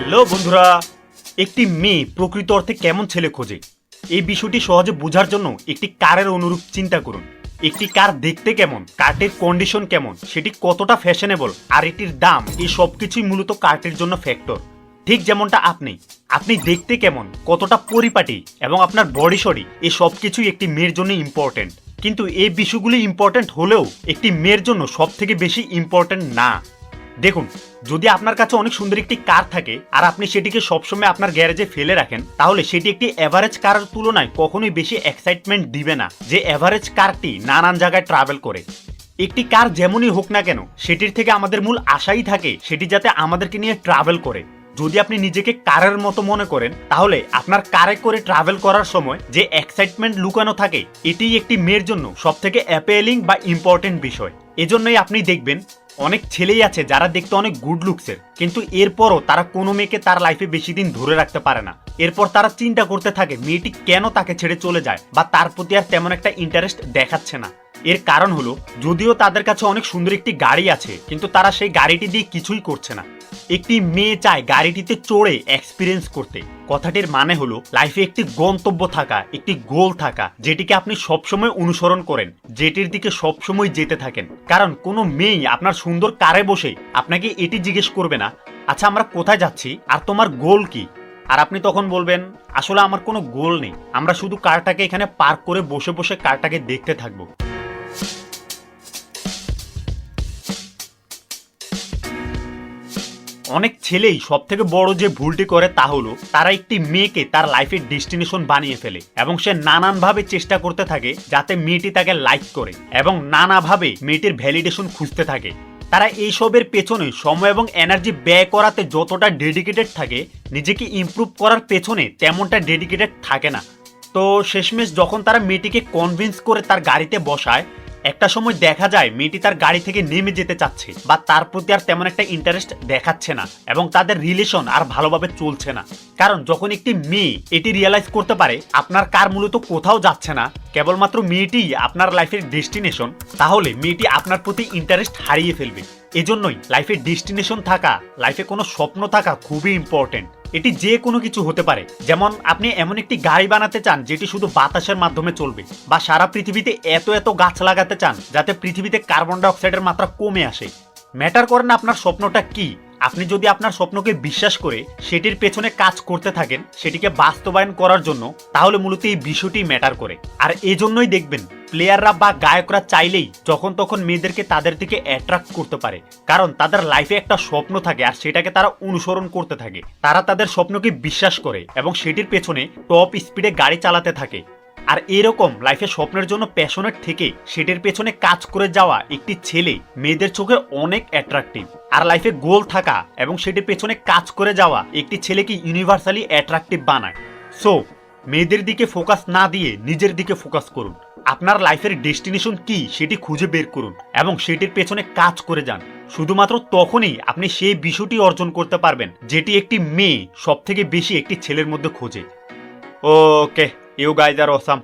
Hello বন্ধুরা, একটি মেয়ে প্রকৃত অর্থে কেমন ছেলে খোঁজে এই বিষয়টি সহজে বোঝার জন্য একটি কারের অনুরূপ চিন্তা করুন। একটি কার দেখতে কেমন, কার্টের কন্ডিশন কেমন, সেটি কতটা ফ্যাশনেবল আর এটির দাম, এই সব কিছুই মূলত কার্টের জন্য ফ্যাক্টর। ঠিক যেমনটা আপনি দেখতে কেমন, কতটা পরিপাটি এবং আপনার বডি সরি, এই সব কিছুই একটি মেয়ের জন্য ইম্পর্টেন্ট। কিন্তু এই বিষয়গুলি ইম্পর্টেন্ট হলেও একটি মেয়ের জন্য সব থেকে বেশি ইম্পর্টেন্ট না। দেখুন, যদি আপনার কাছে অনেক সুন্দর একটি কার থাকে আর আপনি সেটিকে সবসময় আপনার গ্যারেজে ফেলে রাখেন, তাহলে সেটি একটি এভারেজ কারের তুলনায় কখনোই বেশি এক্সাইটমেন্ট দিবে না যে এভারেজ কারটি নানান জায়গায় ট্রাভেল করে। একটি কার যেমনই হোক না কেন, সেটির থেকে আমাদের মূল আশাই থাকে সেটি যাতে আমাদেরকে নিয়ে ট্রাভেল করে। যদি আপনি নিজেকে কারের মতো মনে করেন, তাহলে আপনার কারে করে ট্রাভেল করার সময় যে এক্সাইটমেন্ট লুকানো থাকে, এটিই একটি মেয়ের জন্য সব থেকে অ্যাপেলিং বা ইম্পর্টেন্ট বিষয়। এজন্যই আপনি দেখবেন অনেক ছেলেই আছে যারা দেখতে অনেক গুড লুকসের, কিন্তু এরপরও তারা কোনো মেয়েকে তার লাইফে বেশি দিন ধরে রাখতে পারে না। এরপর তারা চিন্তা করতে থাকে মেয়েটি কেন তাকে ছেড়ে চলে যায় বা তার প্রতি আর তেমন একটা ইন্টারেস্ট দেখাচ্ছে না। এর কারণ হলো, যদিও তাদের কাছে অনেক সুন্দর একটি গাড়ি আছে, কিন্তু তারা সেই গাড়িটি দিয়ে কিছুই করছে না। একটি মেয়ে চায় গাড়িটিতে চড়ে এক্সপিরিয়েন্স করতে। কথাটির মানে হলো লাইফে একটি গন্তব্য থাকা, একটি গোল থাকা, যেটিকে আপনি সবসময় অনুসরণ করেন, যেটির দিকে সবসময় যেতে থাকেন। কারণ কোনো মেয়েই আপনার সুন্দর কারে বসে আপনাকে এটি জিজ্ঞেস করবে না, আচ্ছা আমরা কোথায় যাচ্ছি আর তোমার গোল কি। আর আপনি তখন বলবেন, আসলে আমার কোনো গোল নেই, আমরা শুধু কারটাকে এখানে পার্ক করে বসে বসে কারটাকে দেখতে থাকবো। অনেক ছেলেই সব থেকে বড় যে ভুলটি করে তা হলো, তারা একটি মেয়েকে তার লাইফের ডেস্টিনেশন বানিয়ে ফেলে এবং সে নানানভাবে চেষ্টা করতে থাকে যাতে মেয়েটি তাকে লাইক করে এবং নানাভাবে মেয়েটির ভ্যালিডেশন খুঁজতে থাকে। তারা এইসবের পেছনে সময় এবং এনার্জি ব্যয় করাতে যতটা ডেডিকেটেড থাকে, নিজেকে ইমপ্রুভ করার পেছনে তেমনটা ডেডিকেটেড থাকে না। তো শেষমেশ যখন তারা মেয়েটিকে কনভিন্স করে তার গাড়িতে বসায়, একটা সময় দেখা যায় মেয়েটি তার গাড়ি থেকে নেমে যেতে চাচ্ছে বা তার প্রতি আর তেমন একটা ইন্টারেস্ট দেখাচ্ছে না এবং তাদের রিলেশন আর ভালোভাবে চলছে না। কারণ যখন একটি মেয়ে এটি রিয়েলাইজ করতে পারে আপনার কার মূলত কোথাও যাচ্ছে না, কেবলমাত্র মেয়েটিই আপনার লাইফের ডেস্টিনেশন, তাহলে মেয়েটি আপনার প্রতি ইন্টারেস্ট হারিয়ে ফেলবে। এজন্যই লাইফের ডেস্টিনেশন থাকা, লাইফে কোনো স্বপ্ন থাকা খুবই ইম্পর্টেন্ট। এটি যে কোনো কিছু হতে পারে, যেমন আপনি এমন একটি গাড়ি বানাতে চান যেটি শুধু বাতাসের মাধ্যমে চলবে, বা সারা পৃথিবীতে এত এত গাছ লাগাতে চান যাতে পৃথিবীতে কার্বন ডাই অক্সাইডের মাত্রা কমে আসে। ম্যাটার করে না আপনার স্বপ্নটা কি। আপনি যদি আপনার স্বপ্নকে বিশ্বাস করে সেটির পেছনে কাজ করতে থাকেন সেটিকে বাস্তবায়ন করার জন্য, তাহলে মূলত এই বিষয়টি ম্যাটার করে। আর এজন্যই দেখবেন প্লেয়াররা বা গায়করা চাইলেই যখন তখন মেয়েদেরকে তাদের দিকে অ্যাট্রাক্ট করতে পারে, কারণ তাদের লাইফে একটা স্বপ্ন থাকে আর সেটাকে তারা অনুসরণ করতে থাকে। তারা তাদের স্বপ্নকে বিশ্বাস করে এবং সেটির পেছনে টপ স্পিডে গাড়ি চালাতে থাকে। আর এরকম লাইফে স্বপ্নের জন্য প্যাশনেট থেকে সেটির পেছনে কাজ করে যাওয়া একটি ছেলে মেয়েদের চোখে অনেক অ্যাট্রাকটিভ। আর লাইফে গোল থাকা এবং সেটির পেছনে কাজ করে যাওয়া একটি ছেলেকে ইউনিভার্সালি অ্যাট্রাকটিভ বানায়। সো মেয়েদের দিকে ফোকাস না দিয়ে নিজের দিকে ফোকাস করুন। আপনার লাইফের ডেস্টিনেশন কি সেটি খুঁজে বের করুন এবং সেটির পেছনে কাজ করে যান। শুধুমাত্র তখনই আপনি সেই বিষয়টি অর্জন করতে পারবেন যেটি একটি মেয়ে সব থেকে বেশি একটি ছেলের মধ্যে খোঁজে। ওকে, ইউ গাইজ আর অসাম।